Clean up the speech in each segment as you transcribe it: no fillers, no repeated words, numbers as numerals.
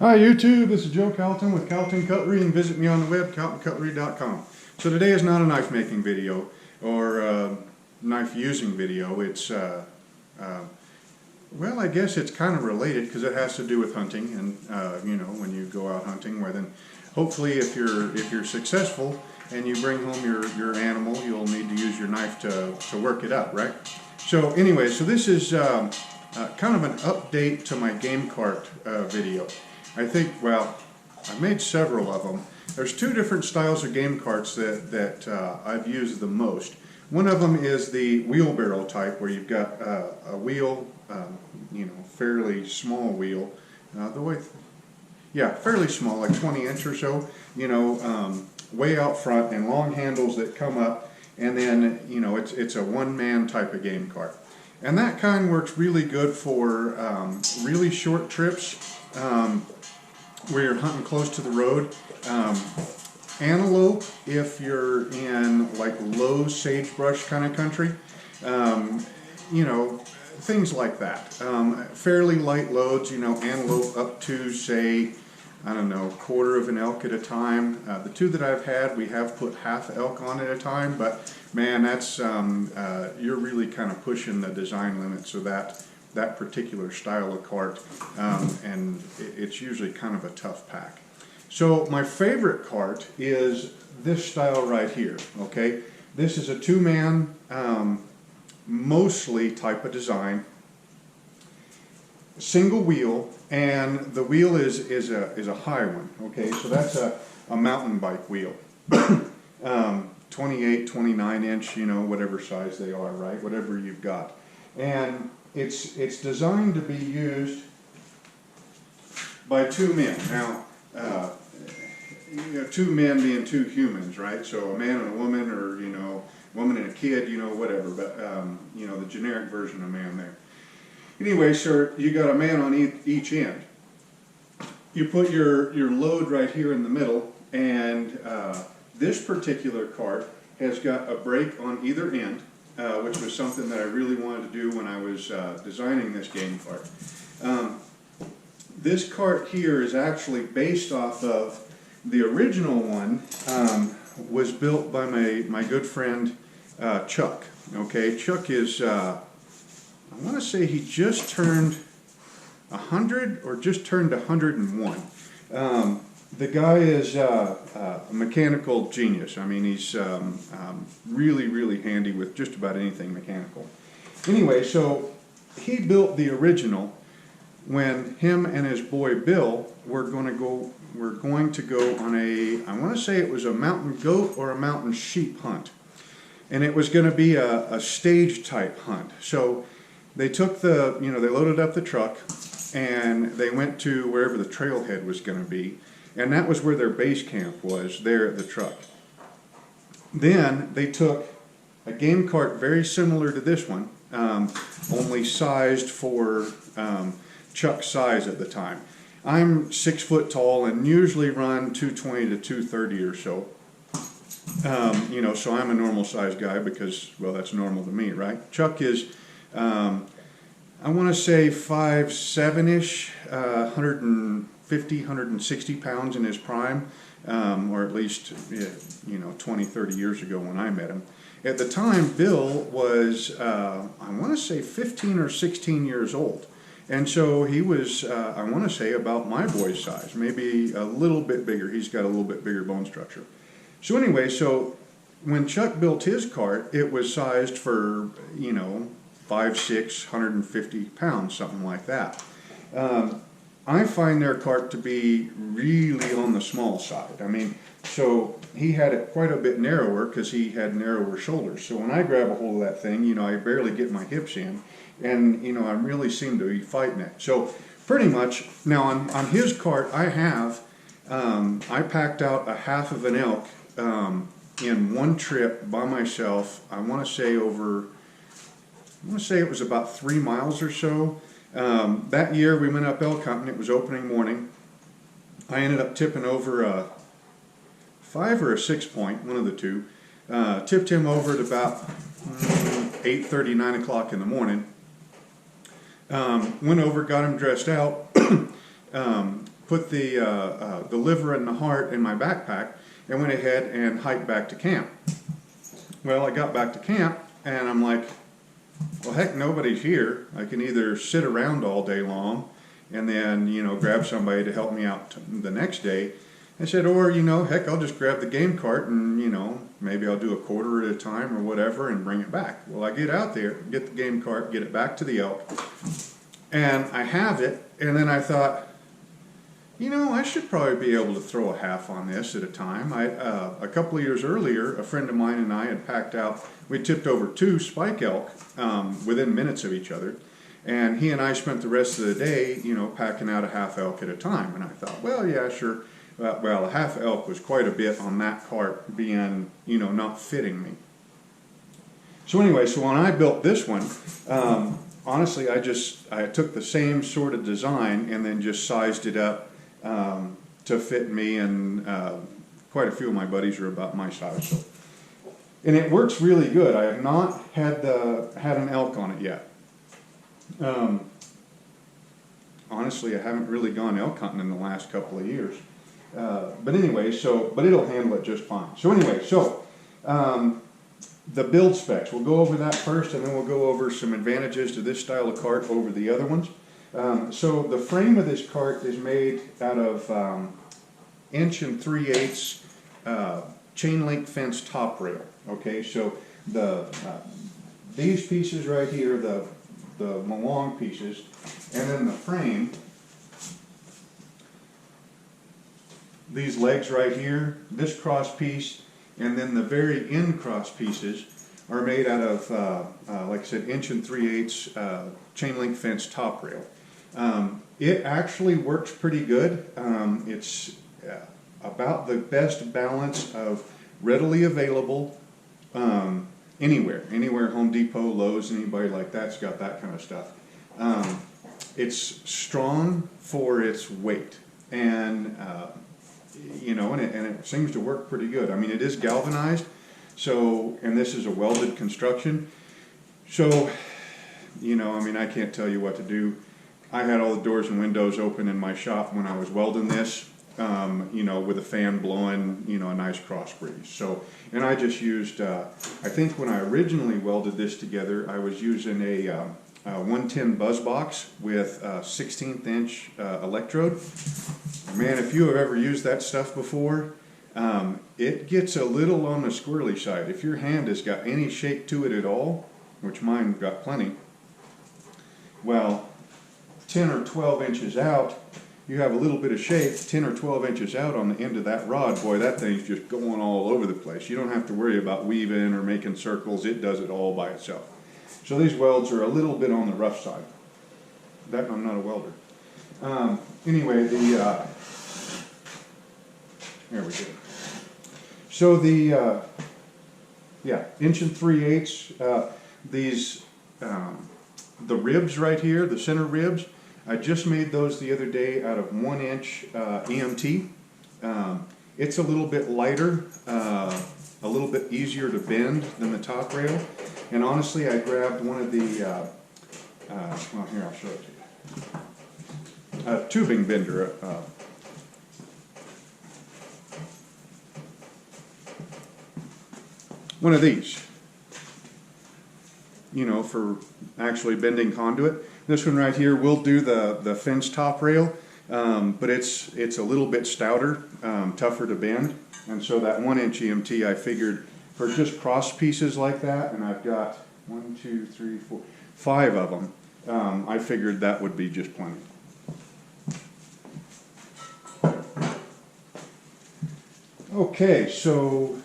Hi YouTube, this is Joe Calton with Calton Cutlery, and visit me on the web, caltoncutlery.com. So today is not a knife making video or knife using video. It's, well, I guess it's kind of related because it has to do with hunting, and you know, when you go out hunting, where then hopefully if you're successful and you bring home your animal, you'll need to use your knife to work it up, right? So anyway, so this is kind of an update to my game cart video. I think, well, I made several of them. There's two different styles of game carts that I've used the most. One of them is the wheelbarrow type, where you've got a wheel, you know, fairly small wheel, fairly small, like 20-inch or so, you know, way out front, and long handles that come up, and then, you know, it's a one-man type of game cart. And that kind works really good for really short trips, where you're hunting close to the road. Antelope, if you're in like low sagebrush kind of country, you know, things like that. Fairly light loads, you know, antelope up to, say, I don't know, quarter of an elk at a time. The two that I've had, we have put half elk on at a time, but man, that's you're really kind of pushing the design limits of that particular style of cart, and it's usually kind of a tough pack. So my favorite cart is this style right here, okay? This is a two-man, mostly type of design, single wheel, and the wheel is a high one, okay? So that's a mountain bike wheel. 28, 29-inch, you know, whatever size they are, right? Whatever you've got. And it's designed to be used by two men. Now, you know, two men being two humans, right? So a man and a woman, or, you know, woman and a kid, you know, whatever. But, you know, the generic version of man there. Anyway, so you got a man on each end. You put your load right here in the middle, and this particular cart has got a brake on either end, which was something that I really wanted to do when I was designing this game cart. This cart here is actually based off of the original one. Was built by my good friend Chuck. Okay, Chuck is, I want to say he just turned 100 or just turned 101. The guy is a mechanical genius. I mean, he's really, really handy with just about anything mechanical. Anyway, so he built the original when him and his boy Bill were going to go on a, I want to say it was a mountain goat or a mountain sheep hunt. And it was going to be a stage type hunt. So they took the, you know, they loaded up the truck and they went to wherever the trailhead was going to be. And that was where their base camp was, there at the truck. Then they took a game cart very similar to this one, only sized for Chuck's size at the time. I'm 6 foot tall and usually run 220 to 230 or so. You know, so I'm a normal size guy because, well, that's normal to me, right? Chuck is, I want to say 5'7"-ish, 150, 160 pounds in his prime, or at least, you know, 20, 30 years ago when I met him. At the time, Bill was, I want to say 15 or 16 years old. And so he was, I want to say, about my boy's size, maybe a little bit bigger. He's got a little bit bigger bone structure. So anyway, so when Chuck built his cart, it was sized for, you know, 5'6", 150 pounds, something like that. I find their cart to be really on the small side. I mean, so he had it quite a bit narrower because he had narrower shoulders. So when I grab a hold of that thing, you know, I barely get my hips in, and, you know, I really seem to be fighting it. So pretty much, now on his cart, I have, I packed out a half of an elk in one trip by myself. I want to say it was about 3 miles or so. That year we went up elk hunting. It was opening morning. I ended up tipping over a 5 or a 6 point, one of the two. Tipped him over at about 8:30, 9 o'clock in the morning. Went over, got him dressed out, put the liver and the heart in my backpack, and went ahead and hiked back to camp. Well, I got back to camp, and I'm like, well, heck, nobody's here. I can either sit around all day long and then, grab somebody to help me out the next day. I said, or, heck, I'll just grab the game cart and, maybe I'll do a quarter at a time or whatever and bring it back. Well, I get out there, get the game cart, get it back to the elk, and I have it, and then I thought, I should probably be able to throw a half on this at a time. A couple of years earlier, a friend of mine and I had packed out, we tipped over 2 spike elk within minutes of each other, and he and I spent the rest of the day, packing out a half elk at a time. And I thought, well, yeah, sure. Well, a half elk was quite a bit on that cart being, not fitting me. So anyway, so when I built this one, honestly, I took the same sort of design and then just sized it up to fit me, and quite a few of my buddies are about my size. So. And it works really good. I have not had an elk on it yet. Honestly, I haven't really gone elk hunting in the last couple of years. But anyway, but it'll handle it just fine. So anyway, the build specs, we'll go over that first, and then we'll go over some advantages to this style of cart over the other ones. So the frame of this cart is made out of 1 3/8 chain link fence top rail. Okay, so these pieces right here, the long pieces, and then the frame, these legs right here, this cross piece, and then the very end cross pieces are made out of, like I said, 1 3/8 chain link fence top rail. It actually works pretty good. It's about the best balance of readily available anywhere, Home Depot, Lowe's, anybody like that's got that kind of stuff. It's strong for its weight, and and it seems to work pretty good. I mean, it is galvanized, and this is a welded construction, so I can't tell you what to do. I had all the doors and windows open in my shop when I was welding this, with a fan blowing, a nice cross breeze. So, and I just used, I think when I originally welded this together, I was using a 110 buzz box with a 1/16 inch electrode. Man, if you have ever used that stuff before, it gets a little on the squirrely side. If your hand has got any shape to it at all, which mine got plenty, well, 10 or 12 inches out, you have a little bit of shape. 10 or 12 inches out on the end of that rod, boy, that thing's just going all over the place. You don't have to worry about weaving or making circles. It does it all by itself. So these welds are a little bit on the rough side. I'm not a welder. Anyway, there we go. So 1 3/8, these, the ribs right here, the center ribs, I just made those the other day out of 1 inch EMT. It's a little bit lighter, a little bit easier to bend than the top rail. And honestly, I grabbed one of the, here, I'll show it to you. Tubing bender. One of these, for actually bending conduit. This one right here will do the fence top rail, but it's a little bit stouter, tougher to bend. And so that 1 inch EMT, I figured for just cross pieces like that, and I've got 1, 2, 3, 4, 5 of them, I figured that would be just plenty. Okay, so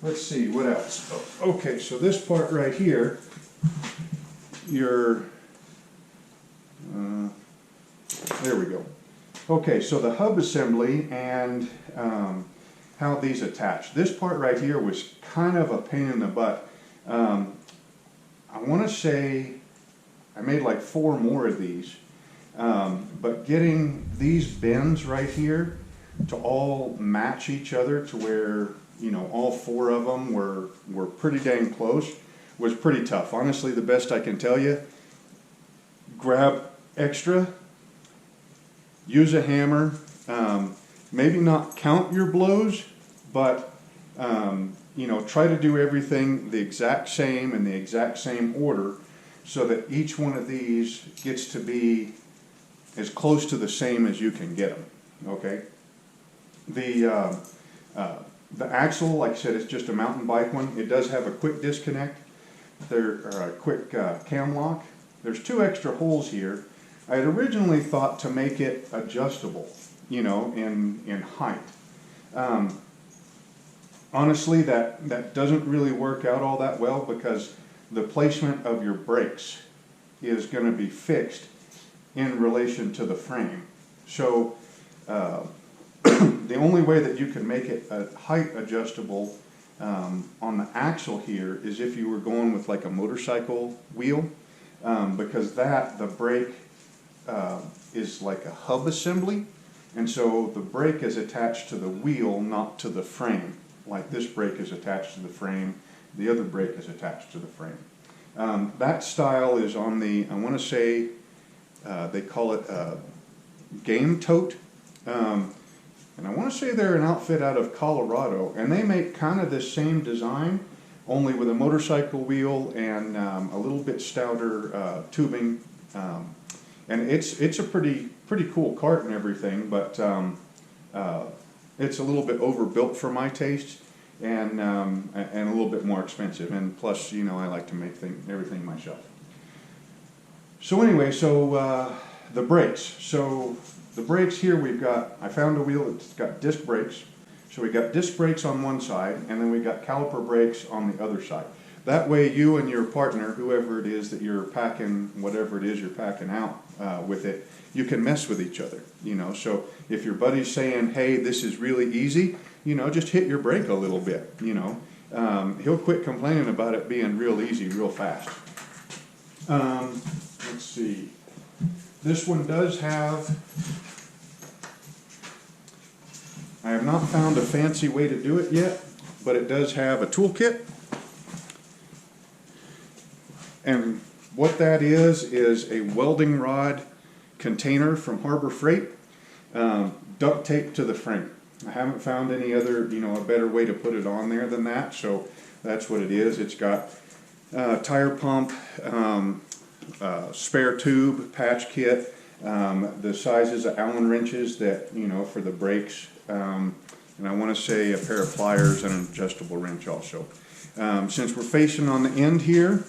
let's see, what else? Okay, so this part right here, there we go. Okay, so the hub assembly and how these attach. This part right here was kind of a pain in the butt. I want to say I made like 4 more of these, but getting these bends right here to all match each other to where all 4 of them were pretty dang close was pretty tough. Honestly, the best I can tell you, grab extra use a hammer. Maybe not count your blows, but you know, try to do everything the exact same in the exact same order, so that each one of these gets to be as close to the same as you can get them. Okay. The axle, like I said, is just a mountain bike one. It does have a quick disconnect. There are a quick cam lock. There's 2 extra holes here. I had originally thought to make it adjustable, you know, in height. Honestly, that doesn't really work out all that well, because the placement of your brakes is going to be fixed in relation to the frame. So the only way that you can make it height adjustable on the axle here is if you were going with like a motorcycle wheel, because the brake is like a hub assembly, and so the brake is attached to the wheel, not to the frame. Like this brake is attached to the frame, the other brake is attached to the frame. That style is on the, I want to say, they call it Game Tote. And I want to say they're an outfit out of Colorado, and they make kind of the same design, only with a motorcycle wheel and a little bit stouter tubing. And it's a pretty cool cart and everything, but it's a little bit overbuilt for my taste, and a little bit more expensive. And plus, you know, I like to make everything myself. So anyway, the brakes. So the brakes here, I found a wheel that's got disc brakes. So we got disc brakes on one side, and then we got caliper brakes on the other side. That way you and your partner, whoever it is that you're packing, whatever it is you're packing out with it, you can mess with each other, you know. So if your buddy's saying, hey, this is really easy, you know, just hit your brake a little bit, you know. He'll quit complaining about it being real easy, real fast. Let's see. This one does have, I have not found a fancy way to do it yet, but it does have a toolkit. And what that is a welding rod container from Harbor Freight, duct tape to the frame. I haven't found any other, you know, a better way to put it on there than that, so that's what it is. It's got tire pump, spare tube, patch kit, the sizes of Allen wrenches that, you know, for the brakes, and I want to say a pair of pliers and an adjustable wrench also. Since we're facing on the end here,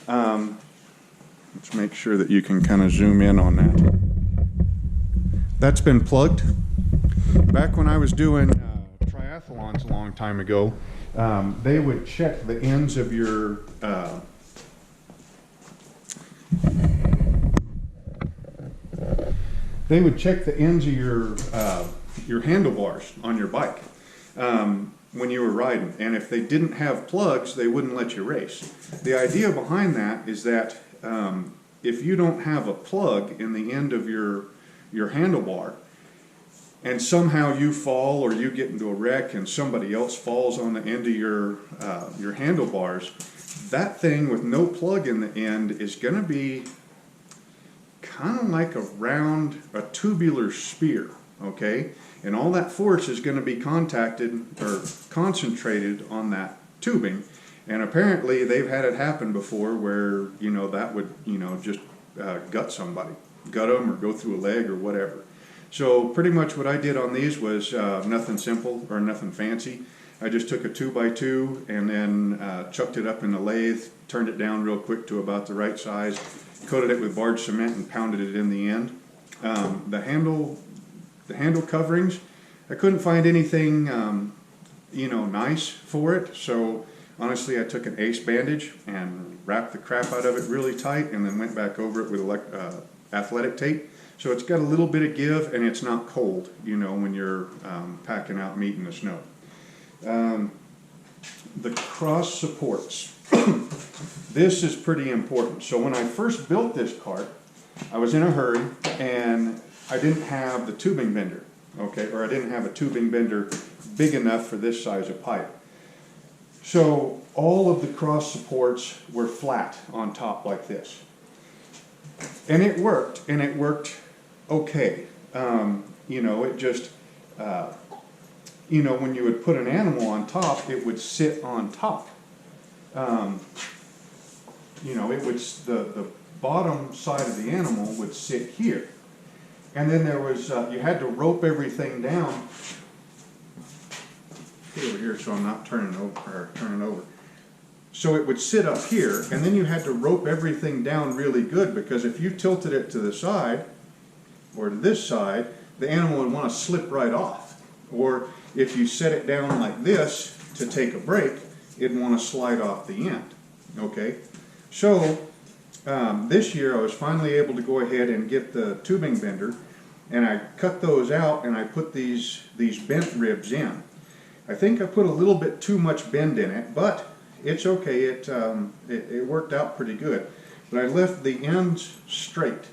let's make sure that you can kind of zoom in on that. That's been plugged. Back when I was doing triathlons a long time ago, they would check the ends of your your handlebars on your bike when you were riding, and if they didn't have plugs, they wouldn't let you race. The idea behind that is that if you don't have a plug in the end of your handlebar, and somehow you fall or you get into a wreck and somebody else falls on the end of your handlebars, that thing with no plug in the end is going to be kind of like a tubular spear, okay? And all that force is going to be concentrated on that tubing. And apparently they've had it happen before where, you know, that would, you know, just gut somebody, gut them or go through a leg or whatever. So pretty much what I did on these was nothing simple or nothing fancy. I just took a 2x2 and then chucked it up in the lathe, turned it down real quick to about the right size, coated it with barge cement and pounded it in the end. The handle coverings, I couldn't find anything you know, nice for it, so honestly I took an ace bandage and wrapped the crap out of it really tight and then went back over it with athletic tape. So it's got a little bit of give and it's not cold, you know, when you're packing out meat in the snow. The cross supports. This is pretty important. So when I first built this cart, I was in a hurry and I didn't have the tubing bender, okay, or I didn't have a tubing bender big enough for this size of pipe. So all of the cross supports were flat on top like this. And it worked okay. You know, it just, you know, when you would put an animal on top, it would sit on top. You know, it would, the bottom side of the animal would sit here. And then there was, you had to rope everything down. Get over here so I'm not turning over. So it would sit up here, and then you had to rope everything down really good, because if you tilted it to the side, or to this side, the animal would want to slip right off. Or if you set it down like this to take a break, it'd want to slide off the end. Okay? So, this year I was finally able to go ahead and get the tubing bender, and I cut those out and I put these bent ribs in. I think I put a little bit too much bend in it, but it's okay. It worked out pretty good. But I left the ends straight.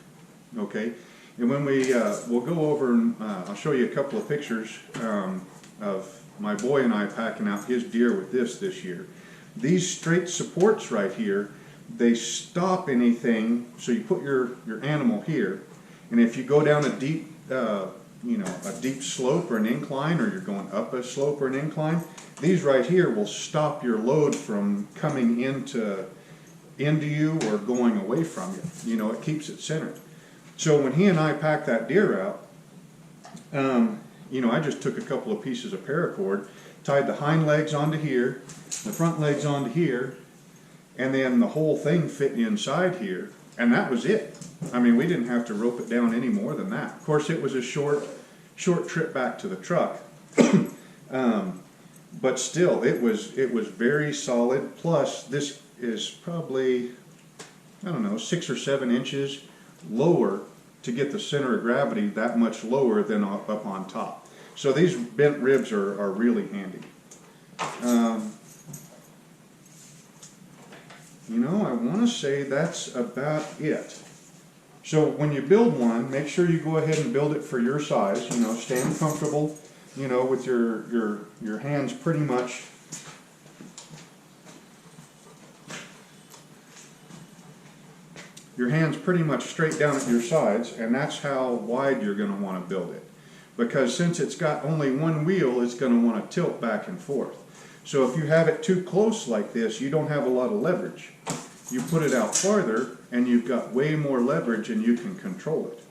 Okay? And when we'll go over and I'll show you a couple of pictures of my boy and I packing out his deer with this year. These straight supports right here, they stop anything. So you put your animal here, and if you go down a deep, you know, a deep slope or an incline, or you're going up a slope or an incline, these right here will stop your load from coming into you or going away from you. You know, it keeps it centered. So when he and I packed that deer out, you know, I just took a couple of pieces of paracord, tied the hind legs onto here, the front legs onto here, and then the whole thing fit inside here, and that was it. I mean, we didn't have to rope it down any more than that. Of course, it was a short trip back to the truck, but still, it was very solid. Plus, this is probably, I don't know, 6 or 7 inches lower to get the center of gravity that much lower than up on top. So these bent ribs are really handy. You know, I want to say that's about it. So when you build one, make sure you go ahead and build it for your size. You know, stand comfortable, you know, with your hands pretty much straight down at your sides, and that's how wide you're going to want to build it. Because since it's got only one wheel, it's going to want to tilt back and forth. So if you have it too close like this, you don't have a lot of leverage. You put it out farther, and you've got way more leverage, and you can control it.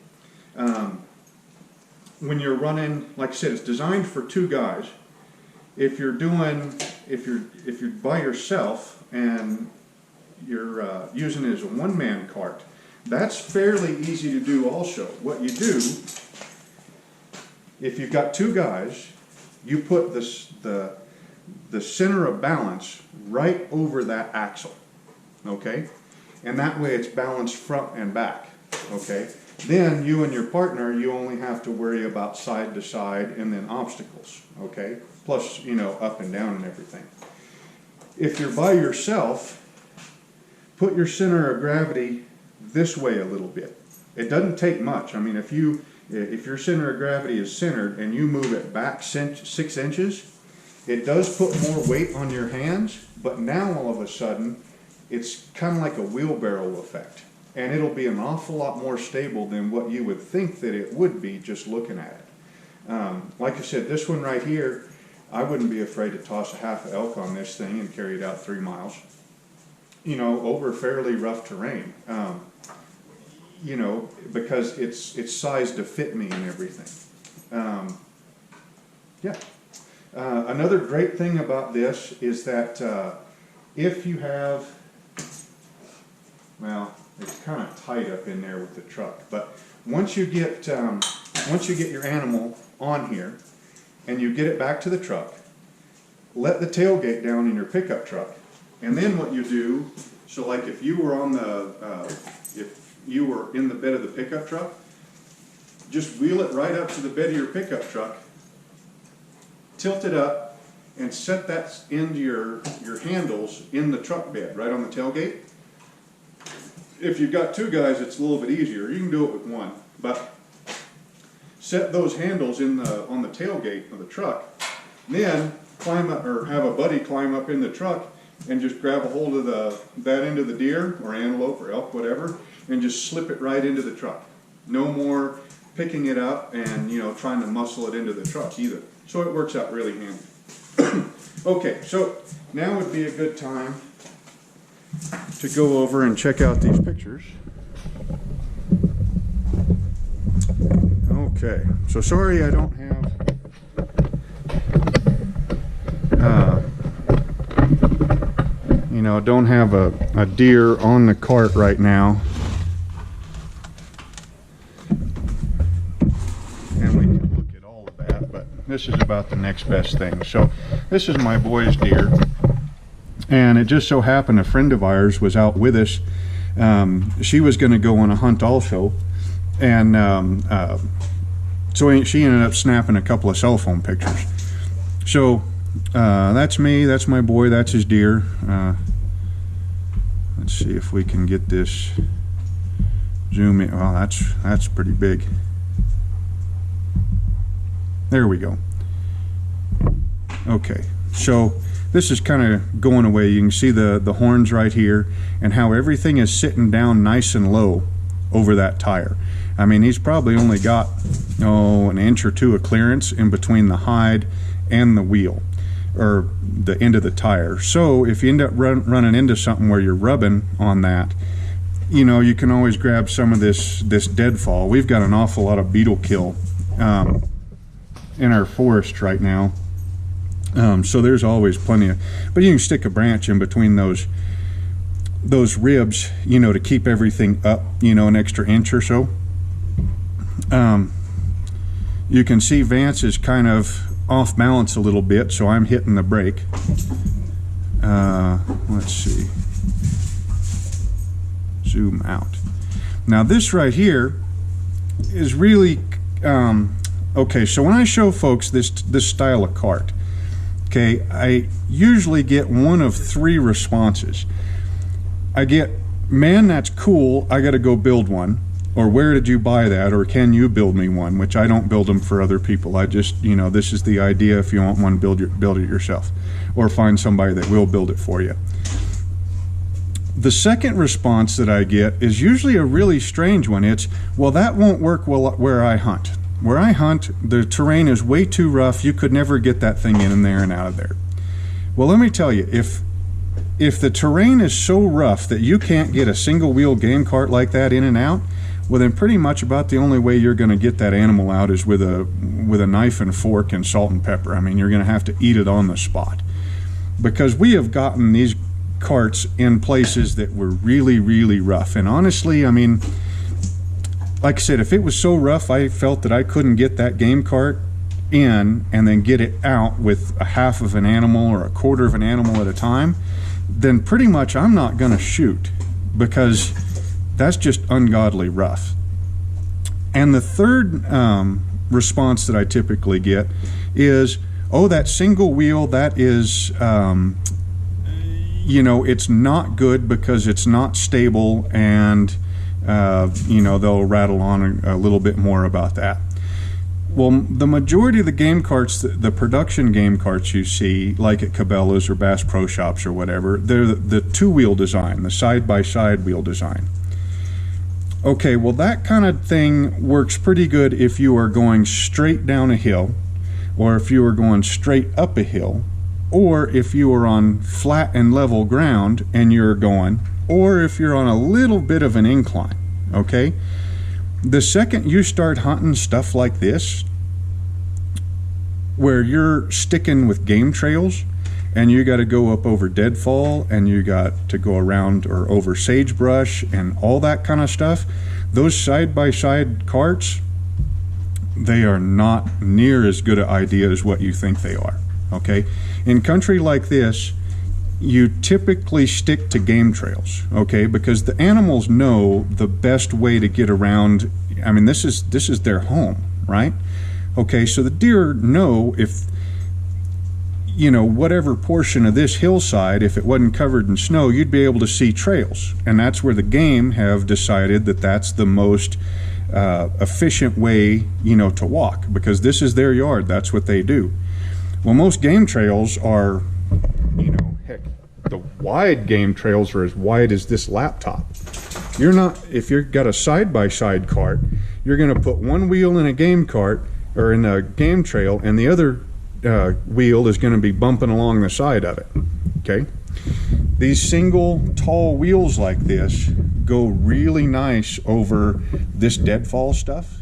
When you're running, like I said, it's designed for 2 guys. If you're by yourself and you're using it as a one-man cart, that's fairly easy to do also. What you do, if you've got 2 guys, you put the center of balance right over that axle, okay? And that way it's balanced front and back, okay? Then you and your partner, you only have to worry about side to side and then obstacles, okay? Plus, you know, up and down and everything. If you're by yourself, put your center of gravity this way a little bit. It doesn't take much. I mean, if your center of gravity is centered and you move it back 6 inches, it does put more weight on your hands, but now all of a sudden, it's kind of like a wheelbarrow effect. And it'll be an awful lot more stable than what you would think that it would be just looking at it. Like I said, this one right here, I wouldn't be afraid to toss a half elk on this thing and carry it out 3 miles. You know, over fairly rough terrain. You know, because it's sized to fit me and everything. Yeah. Another great thing about this is that if you have, well, it's kind of tight up in there with the truck, but once you get your animal on here and you get it back to the truck, let the tailgate down in your pickup truck, and then what you do, so like if you were on if you were in the bed of the pickup truck, just wheel it right up to the bed of your pickup truck, tilt it up, and set that into your handles in the truck bed, right on the tailgate. If you've got 2 guys, it's a little bit easier. You can do it with 1, but set those handles on the tailgate of the truck. Then climb up, or have a buddy climb up in the truck and just grab a hold of that end of the deer or antelope or elk, whatever, and just slip it right into the truck. No more picking it up and, you know, trying to muscle it into the truck either. So it works out really handy. Okay, so now would be a good time to go over and check out these pictures. Okay, so sorry I don't have you know, don't have a deer on the cart right now. And we can look at all of that, but this is about the next best thing. So this is my boy's deer. And it just so happened a friend of ours was out with us. She was going to go on a hunt also. And so she ended up snapping a couple of cell phone pictures. So that's me, that's my boy, that's his deer. Let's see if we can get this zoom in. Well, that's pretty big. There we go. Okay, so this is kind of going away. You can see the horns right here and how everything is sitting down nice and low over that tire. I mean, he's probably only got, an inch or two of clearance in between the hide and the wheel, or the end of the tire. So if you end up running into something where you're rubbing on that, you know, you can always grab some of this deadfall. We've got an awful lot of beetle kill in our forest right now. So there's always plenty of, but you can stick a branch in between those ribs, you know, to keep everything up, you know, an extra inch or so. You can see Vance is kind of off balance a little bit, so I'm hitting the brake. Let's see. Zoom out. Now this right here is really, okay, so when I show folks this style of cart, okay, I usually get one of three responses. I get, man, that's cool, I gotta go build one. Or where did you buy that? Or can you build me one? Which I don't build them for other people. I just, you know, this is the idea. If you want one, build it yourself. Or find somebody that will build it for you. The second response that I get is usually a really strange one. It's, well, that won't work well where I hunt. Where I hunt, the terrain is way too rough. You could never get that thing in there and out of there. Well, let me tell you, if the terrain is so rough that you can't get a single wheel game cart like that in and out, well, then pretty much about the only way you're going to get that animal out is with a knife and fork and salt and pepper. I mean, you're going to have to eat it on the spot. Because we have gotten these carts in places that were really, really rough. And honestly, I mean, like I said, if it was so rough I felt that I couldn't get that game cart in and then get it out with a half of an animal or a quarter of an animal at a time, then pretty much I'm not going to shoot, because that's just ungodly rough. And the third response that I typically get is, oh, that single wheel, that is, you know, it's not good because it's not stable, and, you know, they'll rattle on a little bit more about that. Well, the majority of the game carts, the production game carts you see, like at Cabela's or Bass Pro Shops or whatever, they're the two-wheel design, the side-by-side wheel design. Okay, well, that kind of thing works pretty good if you are going straight down a hill, or if you are going straight up a hill, or if you are on flat and level ground and you're going, or if you're on a little bit of an incline, okay? The second you start hunting stuff like this, where you're sticking with game trails, and you got to go up over deadfall, and you got to go around or over sagebrush and all that kind of stuff, those side-by-side carts, they are not near as good an idea as what you think they are, okay? In country like this, you typically stick to game trails, okay? Because the animals know the best way to get around. I mean, this is their home, right? Okay, so the deer know if, you know, whatever portion of this hillside, if it wasn't covered in snow, you'd be able to see trails. And that's where the game have decided that that's the most efficient way, you know, to walk, because this is their yard. That's what they do. Well, most game trails are, you know, heck, the wide game trails are as wide as this laptop. You're not, if you've got a side-by-side cart, you're going to put one wheel in a game cart or in a game trail, and the other wheel is going to be bumping along the side of it. Okay, these single tall wheels like this go really nice over this deadfall stuff.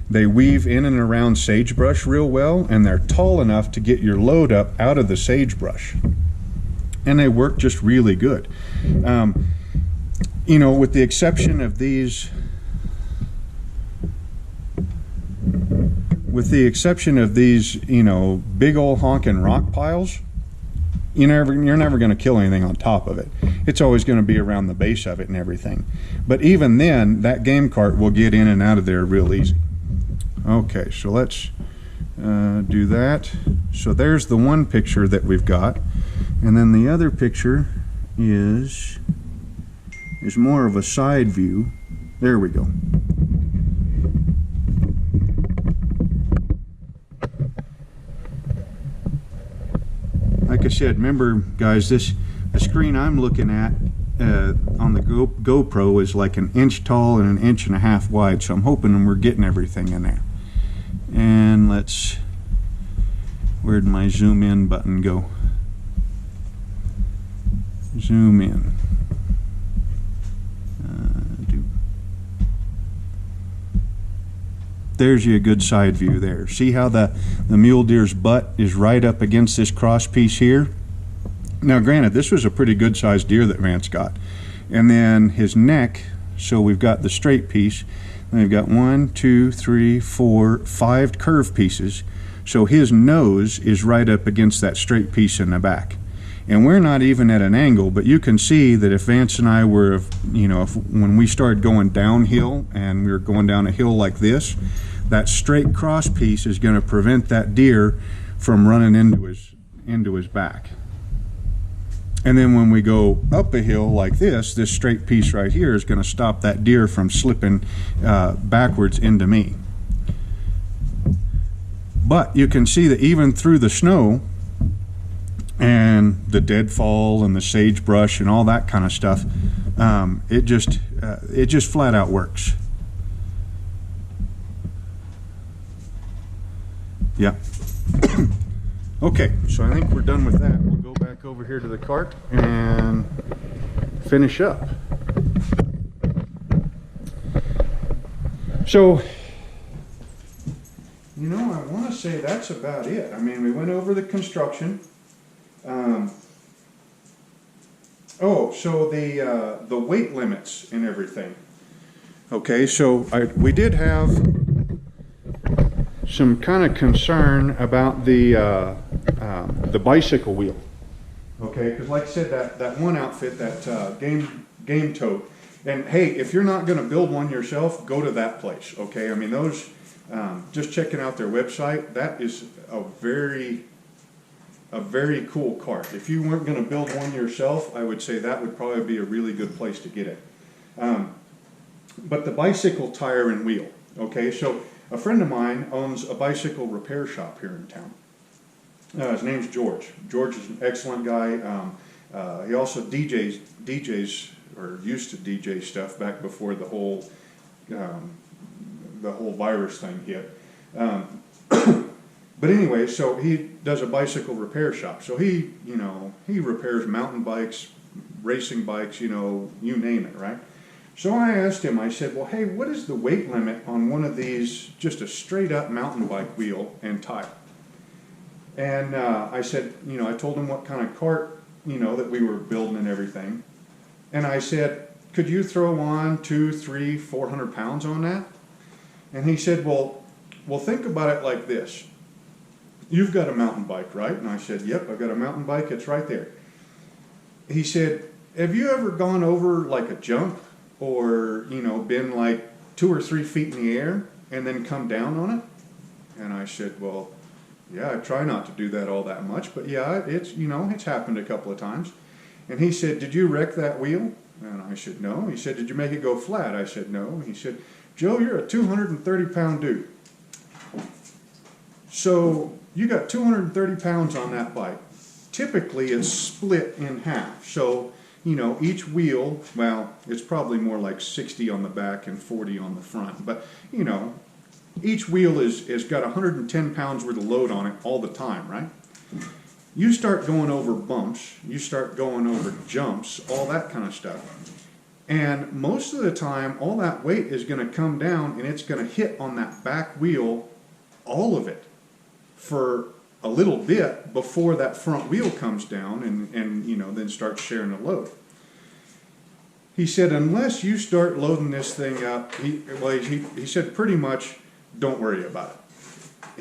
They weave in and around sagebrush real well, and they're tall enough to get your load up out of the sagebrush, and they work just really good. You know, with the exception of these, you know, big old honking rock piles, you're never going to kill anything on top of it. It's always going to be around the base of it and everything. But even then, that game cart will get in and out of there real easy. Okay, so let's do that. So there's the one picture that we've got, and then the other picture is more of a side view. There we go. Like I said, remember guys, the screen I'm looking at on the GoPro is like 1 inch tall and 1.5 inches wide, so I'm hoping we're getting everything in there. And where'd my zoom in button go? Zoom in. There's you a good side view there. See how the mule deer's butt is right up against this cross piece here? Now granted, this was a pretty good sized deer that Vance got. And then his neck, so we've got the straight piece, and we've got 1, 2, 3, 4, 5 curved pieces. So his nose is right up against that straight piece in the back. And we're not even at an angle, but you can see that if Vance and I were, you know, when we started going downhill and we were going down a hill like this, that straight cross piece is going to prevent that deer from running into his back. And then when we go up a hill like this straight piece right here is going to stop that deer from slipping backwards into me. But you can see that even through the snow and the deadfall and the sagebrush and all that kind of stuff, it just flat out works. Yeah. Okay, so I think we're done with that. We'll go back over here to the cart and finish up. So, you know, I want to say that's about it. I mean, we went over the construction. So the weight limits and everything. Okay, so we did have some kind of concern about the bicycle wheel. Okay, because like I said, that one outfit, that game tote, and hey, if you're not going to build one yourself, go to that place. Okay, I mean those, just checking out their website, that is a very cool cart. If you weren't going to build one yourself, I would say that would probably be a really good place to get it. But the bicycle tire and wheel. Okay, so a friend of mine owns a bicycle repair shop here in town. His name's George. George is an excellent guy. He also DJs or used to DJ stuff back before the whole virus thing hit. But anyway, so he does a bicycle repair shop. So he repairs mountain bikes, racing bikes, you name it, right? So I asked him, I said, well, hey, what is the weight limit on one of these, just a straight up mountain bike wheel and tire? And I said, I told him what kind of cart, that we were building and everything. And I said, could you throw on 200, 300, 400 pounds on that? And he said, well, think about it like this. You've got a mountain bike, right? And I said, yep, I've got a mountain bike. It's right there. He said, have you ever gone over like a jump or, been like 2 or 3 feet in the air and then come down on it? And I said, well, yeah, I try not to do that all that much, but yeah, it's happened a couple of times. And he said, did you wreck that wheel? And I said, no. He said, did you make it go flat? I said, no. He said, Joe, you're a 230-pound dude. So you got 230 pounds on that bike. Typically, it's split in half. So you know, each wheel, well, it's probably more like 60 on the back and 40 on the front, but, you know, each wheel is got 110 pounds worth of load on it all the time, right? You start going over bumps, you start going over jumps, all that kind of stuff. And most of the time, all that weight is going to come down and it's going to hit on that back wheel, all of it, for a little bit before that front wheel comes down and you know, then starts sharing the load. He said, unless you start loading this thing up, he said pretty much don't worry about it.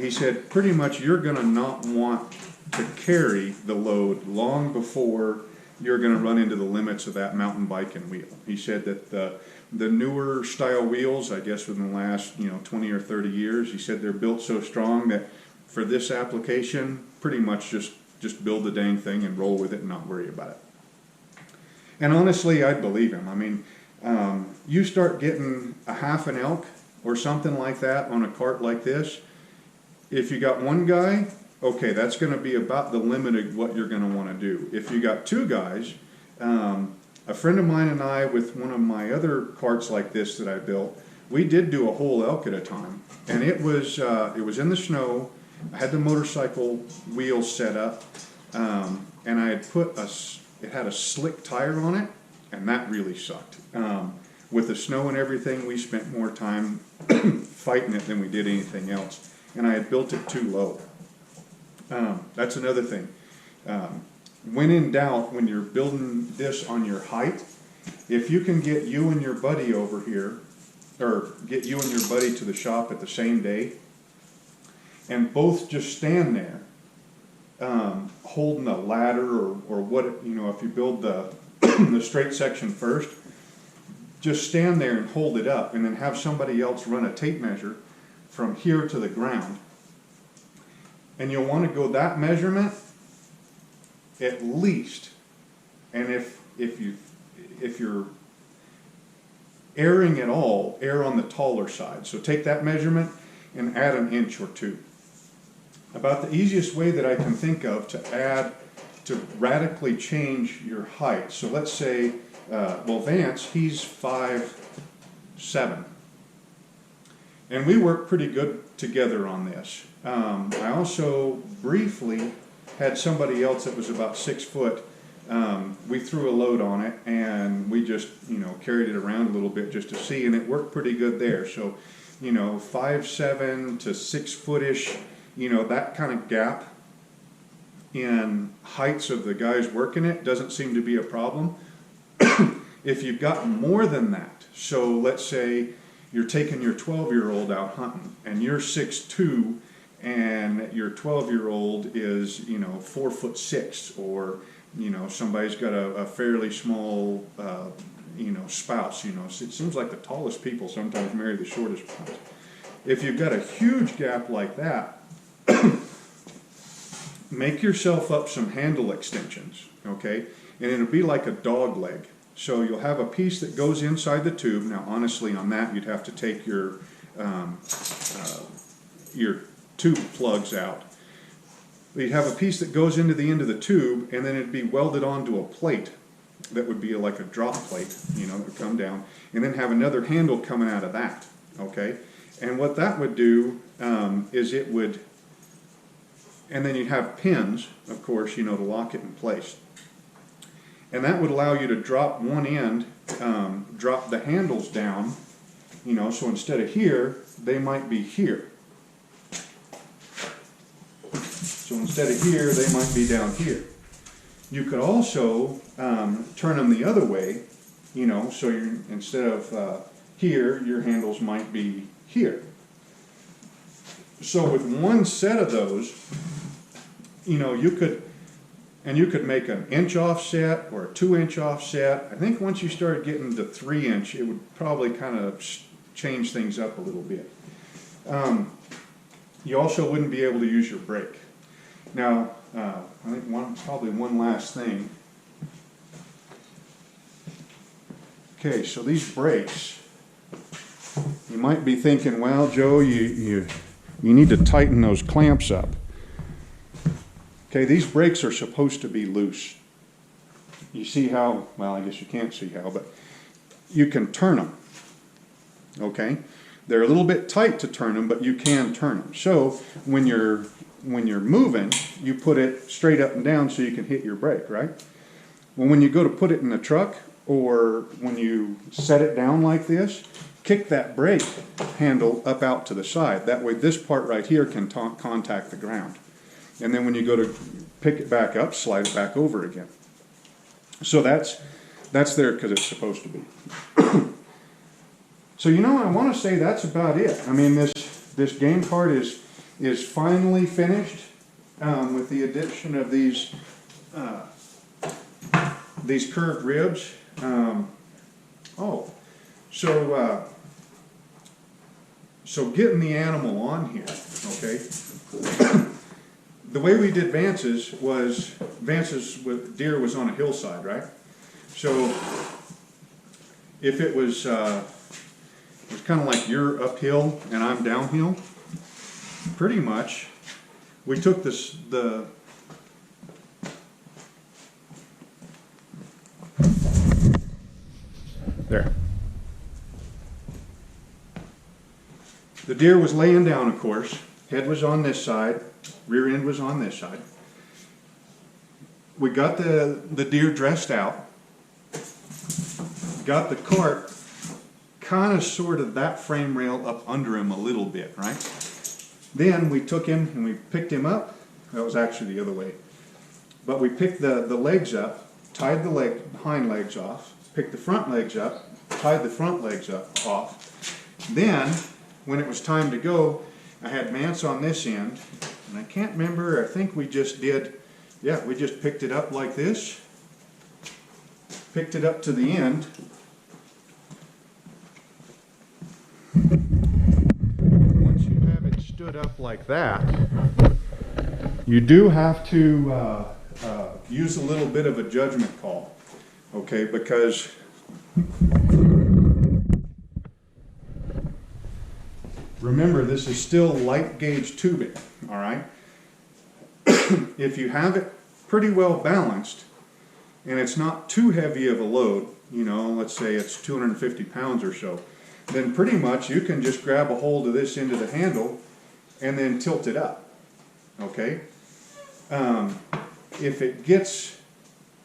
He said pretty much you're going to not want to carry the load long before you're going to run into the limits of that mountain biking wheel. He said that the newer style wheels, I guess within the last 20 or 30 years, he said they're built so strong that for this application, pretty much just build the dang thing and roll with it and not worry about it. And honestly, I'd believe him. I mean, you start getting a half an elk or something like that on a cart like this, if you got one guy, okay, that's going to be about the limit of what you're going to want to do. If you got two guys, a friend of mine and I, with one of my other carts like this that I built, we did do a whole elk at a time, and it was in the snow. I had the motorcycle wheels set up, and I had it had a slick tire on it, and that really sucked. With the snow and everything, we spent more time fighting it than we did anything else, and I had built it too low. That's another thing. When in doubt, when you're building this on your height, if you can get you and your buddy over here, or get you and your buddy to the shop at the same day, and both just stand there, holding a ladder or what, if you build the, the straight section first, just stand there and hold it up, and then have somebody else run a tape measure from here to the ground. And you'll want to go that measurement at least. And if you're erring at all, err on the taller side. So take that measurement and add an inch or two. About the easiest way that I can think of to radically change your height. So let's say, Vance, he's 5'7". And we work pretty good together on this. I also briefly had somebody else that was about 6 foot. We threw a load on it and we just, carried it around a little bit just to see, and it worked pretty good there. So, 5'7" to 6 foot-ish, that kind of gap in heights of the guys working it doesn't seem to be a problem. If you've got more than that, so let's say you're taking your 12-year-old out hunting and you're 6'2", and your 12-year-old is 4'6", or somebody's got a fairly small spouse. It seems like the tallest people sometimes marry the shortest ones. If you've got a huge gap like that, make yourself up some handle extensions, okay? And it'll be like a dog leg. So you'll have a piece that goes inside the tube. Now, honestly, on that, you'd have to take your tube plugs out. But you'd have a piece that goes into the end of the tube, and then it'd be welded onto a plate that would be like a drop plate, that would come down, and then have another handle coming out of that, okay? And what that would do is it would, and then you'd have pins, of course, to lock it in place. And that would allow you to drop one end, drop the handles down, so instead of here, they might be here. So instead of here, they might be down here. You could also turn them the other way, so you're, instead of here, your handles might be here. So with one set of those, you could make an inch offset or a 2-inch offset. I think once you started getting to 3-inch, it would probably kind of change things up a little bit. You also wouldn't be able to use your brake. Now, I think probably one last thing. Okay, so these brakes, you might be thinking, well, Joe, you need to tighten those clamps up. Okay, these brakes are supposed to be loose. you see how, well, I guess you can't see how, but you can turn them, okay? They're a little bit tight to turn them, but you can turn them. So when you're moving, you put it straight up and down so you can hit your brake, right? Well, when you go to put it in the truck, or when you set it down like this, kick that brake handle up out to the side. That way this part right here can contact the ground. And then when you go to pick it back up, slide it back over again. So that's there because it's supposed to be. So I want to say that's about it. I mean, this game cart is finally finished with the addition of these curved ribs. So getting the animal on here, okay? The way we did Vance's with deer was on a hillside, right? So if it was kind of like you're uphill and I'm downhill, pretty much, we took there. The deer was laying down, of course. Head was on this side, rear end was on this side. We got the deer dressed out, got the cart kind of sort of that frame rail up under him a little bit, right? Then we took him and we picked him up. That was actually the other way. But we picked the legs up, tied the hind legs off, picked the front legs up, tied the front legs off. Then, when it was time to go, I had Vance on this end, and I can't remember, I think we just we just picked it up like this, picked it up to the end. Once you have it stood up like that, you do have to use a little bit of a judgment call, okay, because remember, this is still light gauge tubing, all right? If you have it pretty well balanced and it's not too heavy of a load, let's say it's 250 pounds or so, then pretty much you can just grab a hold of this end of the handle and then tilt it up, okay? If it gets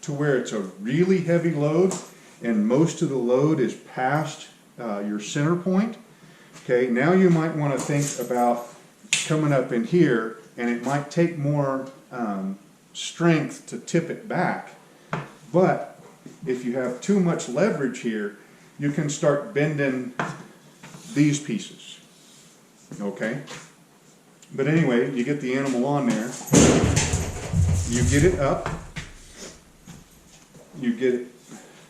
to where it's a really heavy load and most of the load is past your center point, okay, now you might want to think about coming up in here, and it might take more strength to tip it back. But if you have too much leverage here, you can start bending these pieces, okay? But anyway, you get the animal on there, you get it up,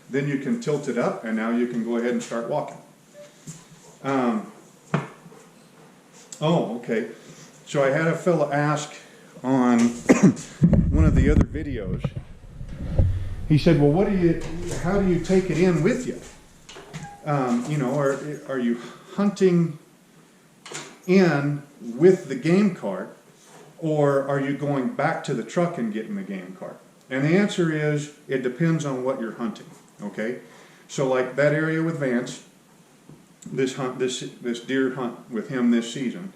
then you can tilt it up, and now you can go ahead and start walking. Okay. So I had a fella ask on one of the other videos. He said, "Well, how do you take it in with you? Are you hunting in with the game cart, or are you going back to the truck and getting the game cart?" And the answer is, it depends on what you're hunting. Okay. So like that area with Vance, this deer hunt with him this season,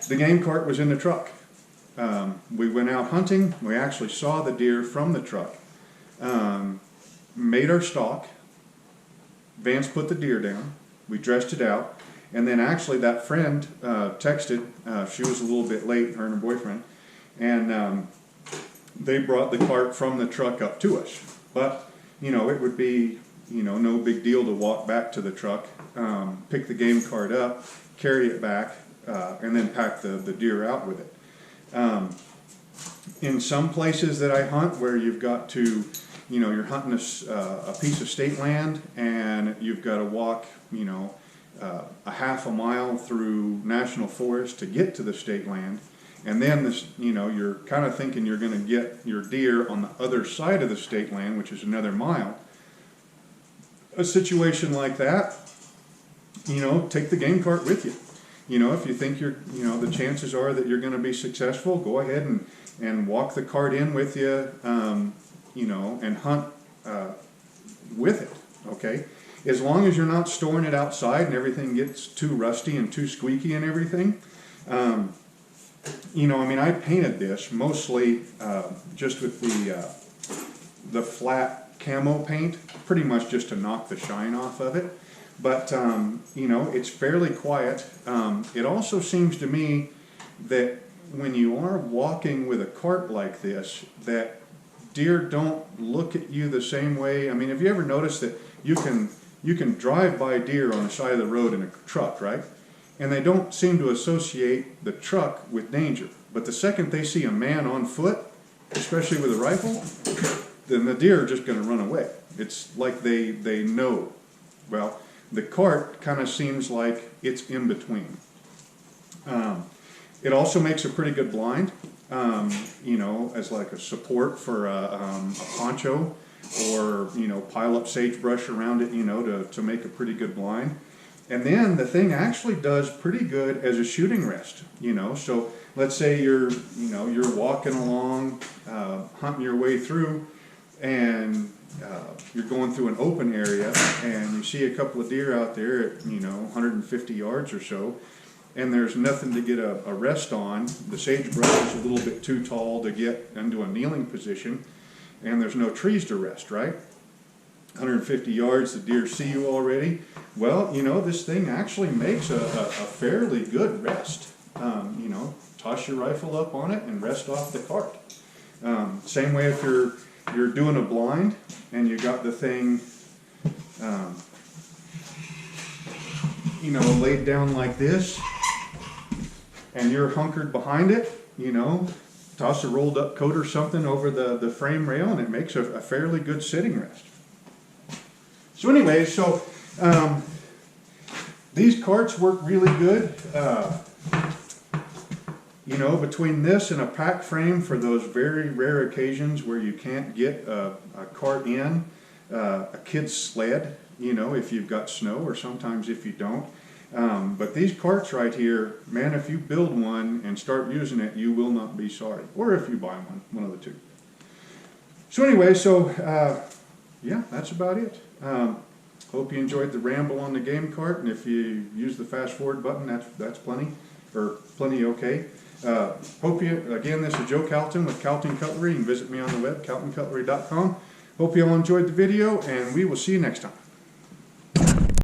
the game cart was in the truck. We went out hunting. We actually saw the deer from the truck. Made our stalk. Vance put the deer down. We dressed it out. And then actually that friend texted. She was a little bit late, her and her boyfriend. And they brought the cart from the truck up to us. But, it would be, no big deal to walk back to the truck, pick the game cart up, carry it back, and then pack the deer out with it. In some places that I hunt where you've got to, you're hunting a piece of state land and you've got to walk, a half a mile through national forest to get to the state land, and then you're kind of thinking you're going to get your deer on the other side of the state land, which is another mile. A situation like that, take the game cart with you. If you think the chances are that you're going to be successful, go ahead and walk the cart in with you, and hunt with it, okay? As long as you're not storing it outside and everything gets too rusty and too squeaky and everything. You know, I mean, I painted this mostly just with the flat camo paint, pretty much just to knock the shine off of it. But, you know, it's fairly quiet. It also seems to me that when you are walking with a cart like this, that deer don't look at you the same way. I mean, have you ever noticed that you can drive by deer on the side of the road in a truck, right? And they don't seem to associate the truck with danger. But the second they see a man on foot, especially with a rifle, then the deer are just going to run away. It's like they know. Well, the cart kind of seems like it's in between. It also makes a pretty good blind, you know, as like a support for a poncho, or, you know, pile up sagebrush around it, you know, to make a pretty good blind. And then the thing actually does pretty good as a shooting rest, you know. So let's say you're walking along, hunting your way through, and you're going through an open area, and you see a couple of deer out there at, you know, 150 yards or so, and there's nothing to get a rest on. The sagebrush is a little bit too tall to get into a kneeling position, and there's no trees to rest, right? 150 yards, the deer see you already. Well, you know, this thing actually makes a fairly good rest. You know, toss your rifle up on it and rest off the cart. Same way if you're doing a blind and you got the thing, you know, laid down like this, and you're hunkered behind it, you know, toss a rolled up coat or something over the frame rail, and it makes a fairly good sitting rest. So anyway, so these carts work really good. You know, between this and a pack frame for those very rare occasions where you can't get a cart in, a kid's sled, you know, if you've got snow, or sometimes if you don't. But these carts right here, man, if you build one and start using it, you will not be sorry. Or if you buy one of the two. So anyway, so yeah, that's about it. Hope you enjoyed the ramble on the game cart, and if you use the fast forward button, that's plenty okay. Hope you, again, this is Joe Calton with Calton Cutlery. You can visit me on the web, caltoncutlery.com. Hope you all enjoyed the video, and we will see you next time.